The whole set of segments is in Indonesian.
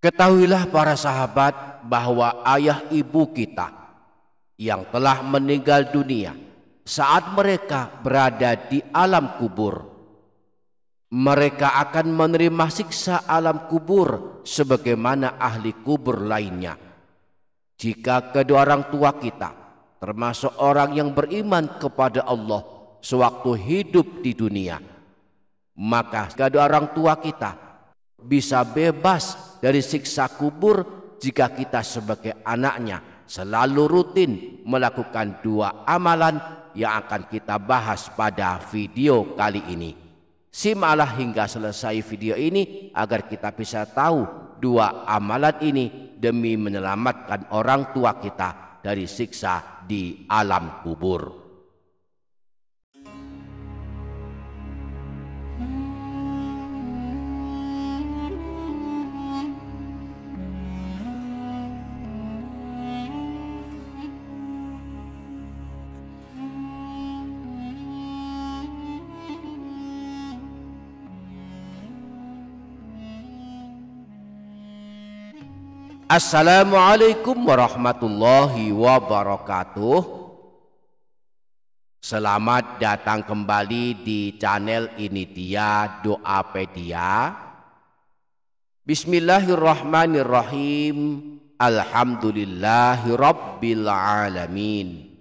Ketahuilah para sahabat bahwa ayah ibu kita yang telah meninggal dunia saat mereka berada di alam kubur, mereka akan menerima siksa alam kubur sebagaimana ahli kubur lainnya. Jika kedua orang tua kita termasuk orang yang beriman kepada Allah sewaktu hidup di dunia, maka kedua orang tua kita bisa bebas dari siksa kubur jika kita sebagai anaknya selalu rutin melakukan dua amalan yang akan kita bahas pada video kali ini. Simaklah hingga selesai video ini agar kita bisa tahu dua amalan ini demi menyelamatkan orang tua kita dari siksa di alam kubur. Assalamualaikum warahmatullahi wabarakatuh. Selamat datang kembali di channel ini dia Doapedia. Bismillahirrahmanirrahim. Alhamdulillahi rabbil alamin.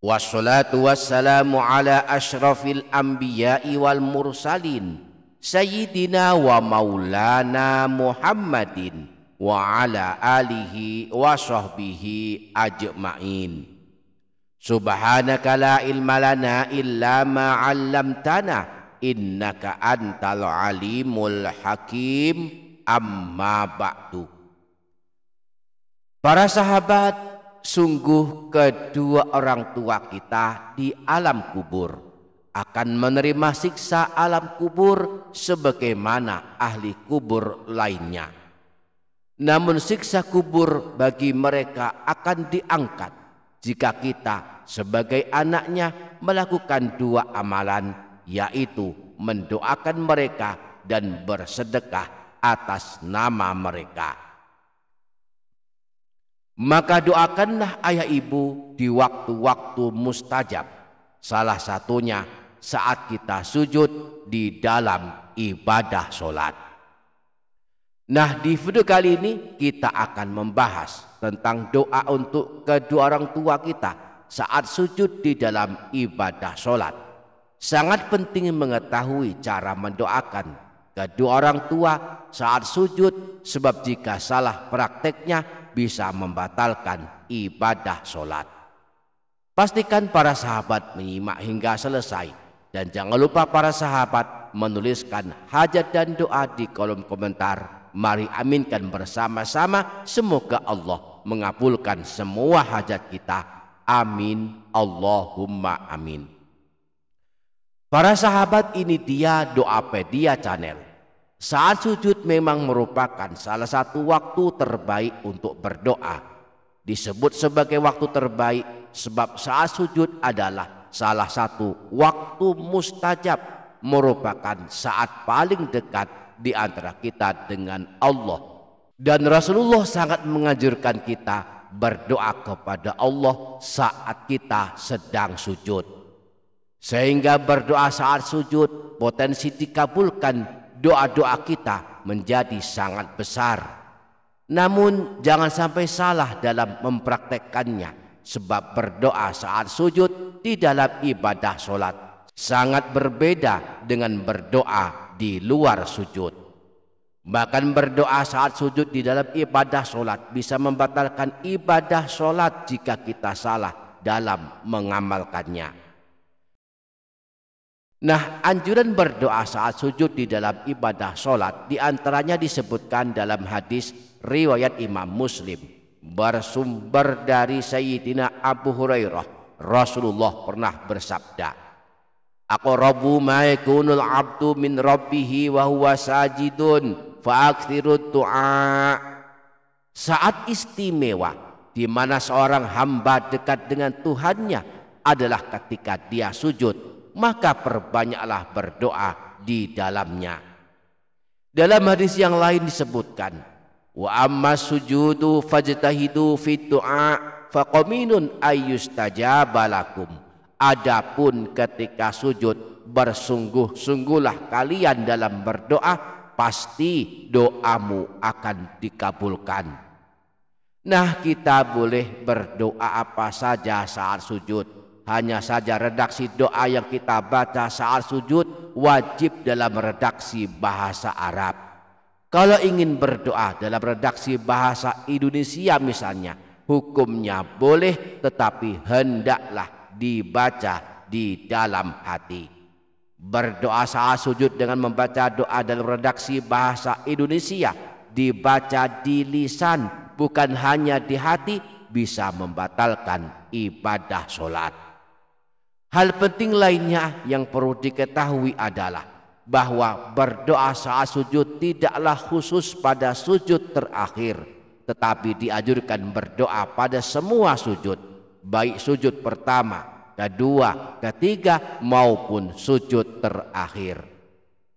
Wassalatu wassalamu ala asyrafil anbiya'i wal mursalin Sayyidina wa maulana Muhammadin wa ala alihi wa sahbihi ajma'in. Subhanaka la ilma lana illa ma 'allamtana innaka antal alimul hakim. Amma ba'du. Para sahabat, sungguh kedua orang tua kita di alam kubur akan menerima siksa alam kubur sebagaimana ahli kubur lainnya. Namun siksa kubur bagi mereka akan diangkat jika kita sebagai anaknya melakukan dua amalan, yaitu mendoakan mereka dan bersedekah atas nama mereka. Maka doakanlah ayah ibu di waktu-waktu mustajab, salah satunya saat kita sujud di dalam ibadah sholat. Nah, di video kali ini kita akan membahas tentang doa untuk kedua orang tua kita saat sujud di dalam ibadah sholat. Sangat penting mengetahui cara mendoakan kedua orang tua saat sujud, sebab jika salah prakteknya bisa membatalkan ibadah sholat. Pastikan para sahabat menyimak hingga selesai, dan jangan lupa para sahabat menuliskan hajat dan doa di kolom komentar. Mari aminkan bersama-sama, semoga Allah mengabulkan semua hajat kita. Amin, Allahumma amin. Para sahabat, ini dia Doapedia channel. Saat sujud memang merupakan salah satu waktu terbaik untuk berdoa. Disebut sebagai waktu terbaik sebab saat sujud adalah salah satu waktu mustajab, merupakan saat paling dekat di antara kita dengan Allah. Dan Rasulullah sangat menganjurkan kita berdoa kepada Allah saat kita sedang sujud, sehingga berdoa saat sujud potensi dikabulkan doa-doa kita menjadi sangat besar. Namun jangan sampai salah dalam mempraktekkannya, sebab berdoa saat sujud di dalam ibadah sholat sangat berbeda dengan berdoa di luar sujud. Bahkan berdoa saat sujud di dalam ibadah sholat bisa membatalkan ibadah sholat jika kita salah dalam mengamalkannya. Nah, anjuran berdoa saat sujud di dalam ibadah sholat diantaranya disebutkan dalam hadis riwayat Imam Muslim bersumber dari Sayyidina Abu Hurairah. Rasulullah pernah bersabda, aqrabu ma yakunul abdu min rabbihi wa huwa sajidun fa aktsirud du'a. Saat istimewa di mana seorang hamba dekat dengan Tuhannya adalah ketika dia sujud, maka perbanyaklah berdoa di dalamnya. Dalam hadis yang lain disebutkan, Wa amma sujudu fajtahidu fid du'a faqaminun ayyustajaba lakum. Adapun ketika sujud, bersungguh-sungguhlah kalian dalam berdoa, pasti doamu akan dikabulkan. Nah, kita boleh berdoa apa saja saat sujud. Hanya saja redaksi doa yang kita baca saat sujud wajib dalam redaksi bahasa Arab. Kalau ingin berdoa dalam redaksi bahasa Indonesia misalnya, hukumnya boleh, tetapi hendaklah dibaca di dalam hati. Berdoa saat sujud dengan membaca doa dalam redaksi bahasa Indonesia, dibaca di lisan bukan hanya di hati, bisa membatalkan ibadah sholat. Hal penting lainnya yang perlu diketahui adalah bahwa berdoa saat sujud tidaklah khusus pada sujud terakhir, tetapi dianjurkan berdoa pada semua sujud, baik sujud pertama, kedua, ketiga maupun sujud terakhir.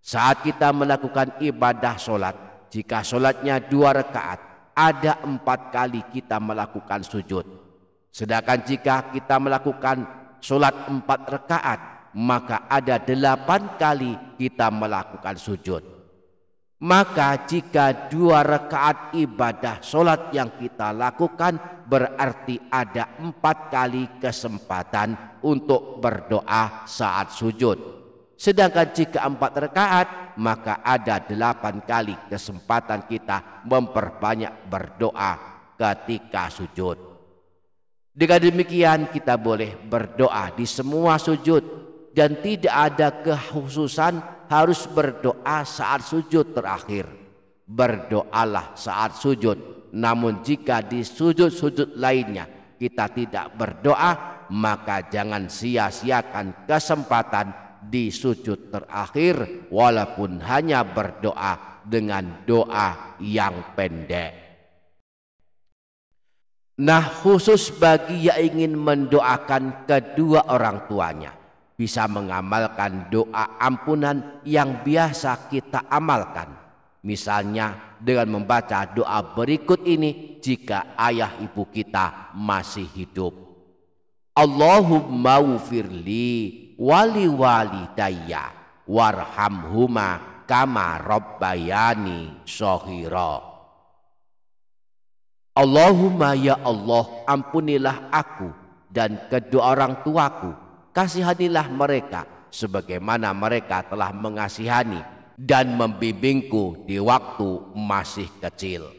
Saat kita melakukan ibadah sholat, jika sholatnya 2 rakaat, ada 4 kali kita melakukan sujud. Sedangkan jika kita melakukan sholat 4 rakaat, maka ada 8 kali kita melakukan sujud. Maka jika 2 rakaat ibadah sholat yang kita lakukan, berarti ada 4 kali kesempatan untuk berdoa saat sujud. Sedangkan jika 4 rakaat, maka ada 8 kali kesempatan kita memperbanyak berdoa ketika sujud. Dengan demikian kita boleh berdoa di semua sujud, dan tidak ada kekhususan harus berdoa saat sujud terakhir. Berdoalah saat sujud, namun jika di sujud-sujud lainnya kita tidak berdoa, maka jangan sia-siakan kesempatan di sujud terakhir walaupun hanya berdoa dengan doa yang pendek. Nah, khusus bagi yang ingin mendoakan kedua orang tuanya, bisa mengamalkan doa ampunan yang biasa kita amalkan. Misalnya dengan membaca doa berikut ini jika ayah ibu kita masih hidup. Allahumma ufirli wali walidayya warhamhuma kama rabbayani shaghira. Allahumma ya Allah, ampunilah aku dan kedua orang tuaku, kasihanilah mereka sebagaimana mereka telah mengasihani dan membimbingku di waktu masih kecil.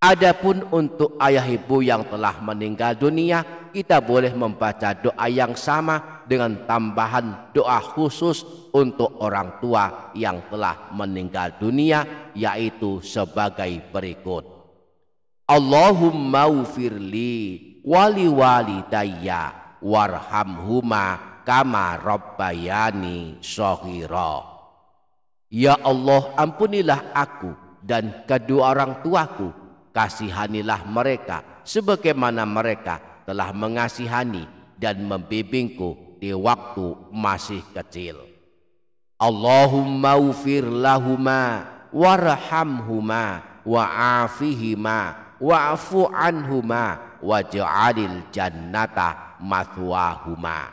Adapun untuk ayah ibu yang telah meninggal dunia, kita boleh membaca doa yang sama dengan tambahan doa khusus untuk orang tua yang telah meninggal dunia, yaitu sebagai berikut. Allahumma ufirli wali walidayya warhamhuma kama rabbayani shaghira. Ya Allah, ampunilah aku dan kedua orang tuaku, kasihanilah mereka sebagaimana mereka telah mengasihani dan membimbingku di waktu masih kecil. Allahumma ufir lahuma warhamhuma wa'afihima wa'fu anhuma waj'alil jannata mathwahuma.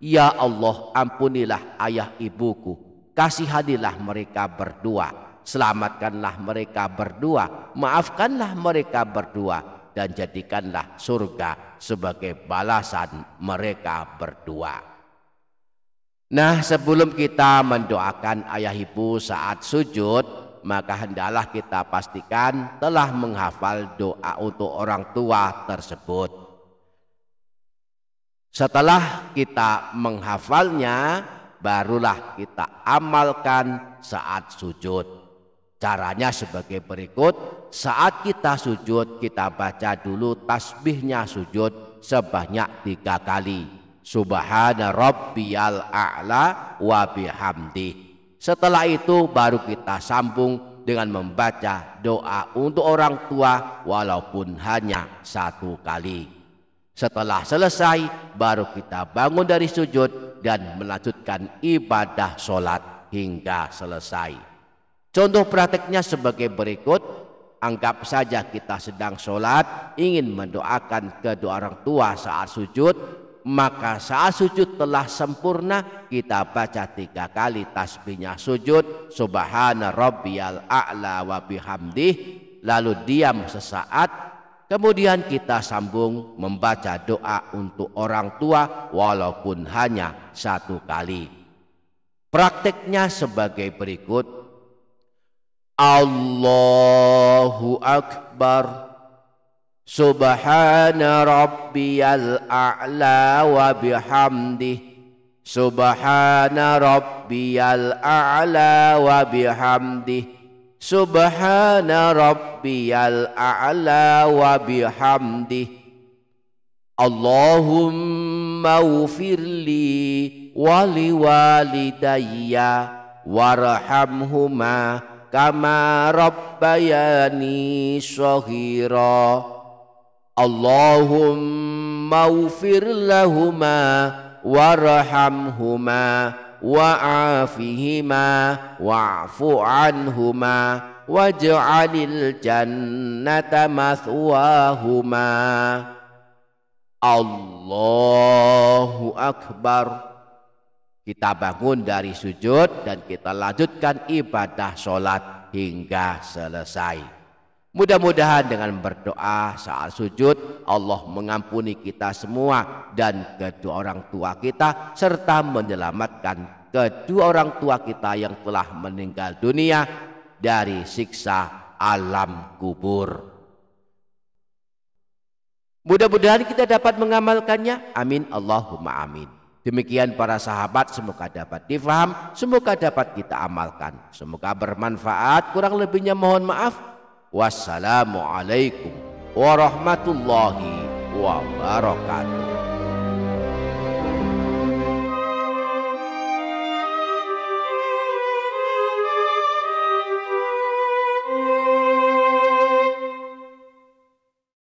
Ya Allah, ampunilah ayah ibuku, kasihanilah mereka berdua, selamatkanlah mereka berdua, maafkanlah mereka berdua, dan jadikanlah surga sebagai balasan mereka berdua. Nah, sebelum kita mendoakan ayah ibu saat sujud, maka hendaklah kita pastikan telah menghafal doa untuk orang tua tersebut. Setelah kita menghafalnya, barulah kita amalkan saat sujud. Caranya sebagai berikut. Saat kita sujud, kita baca dulu tasbihnya sujud sebanyak 3 kali. Subhana rabbiyal a'la wa bihamdih. Setelah itu baru kita sambung dengan membaca doa untuk orang tua walaupun hanya 1 kali. Setelah selesai baru kita bangun dari sujud dan melanjutkan ibadah sholat hingga selesai. Contoh prakteknya sebagai berikut. Anggap saja kita sedang sholat, ingin mendoakan kedua orang tua saat sujud, maka saat sujud telah sempurna, kita baca 3 kali tasbihnya sujud, subhana rabbiyal a'la wa bihamdih, lalu diam sesaat, kemudian kita sambung membaca doa untuk orang tua walaupun hanya 1 kali. Prakteknya sebagai berikut. Allahu Akbar, subhana rabbiyal a'la wa bihamdih, subhana rabbiyal a'la wa bihamdih, subhana rabbiyal a'la wa bihamdih, Allahumma ufirli wali walidayya warhamhuma kama rabbayani shaghira, Allahumma ufir lahuma warhamhuma wa'afihima wa'fu anhuma waj'alil jannata mathwahuma. Allahu Akbar. Kita bangun dari sujud dan kita lanjutkan ibadah sholat hingga selesai. Mudah-mudahan dengan berdoa saat sujud, Allah mengampuni kita semua dan kedua orang tua kita, serta menyelamatkan kedua orang tua kita yang telah meninggal dunia dari siksa alam kubur. Mudah-mudahan kita dapat mengamalkannya. Amin Allahumma amin. Demikian para sahabat, semoga dapat difaham, semoga dapat kita amalkan, semoga bermanfaat. Kurang lebihnya mohon maaf. Wassalamualaikum warahmatullahi wabarakatuh.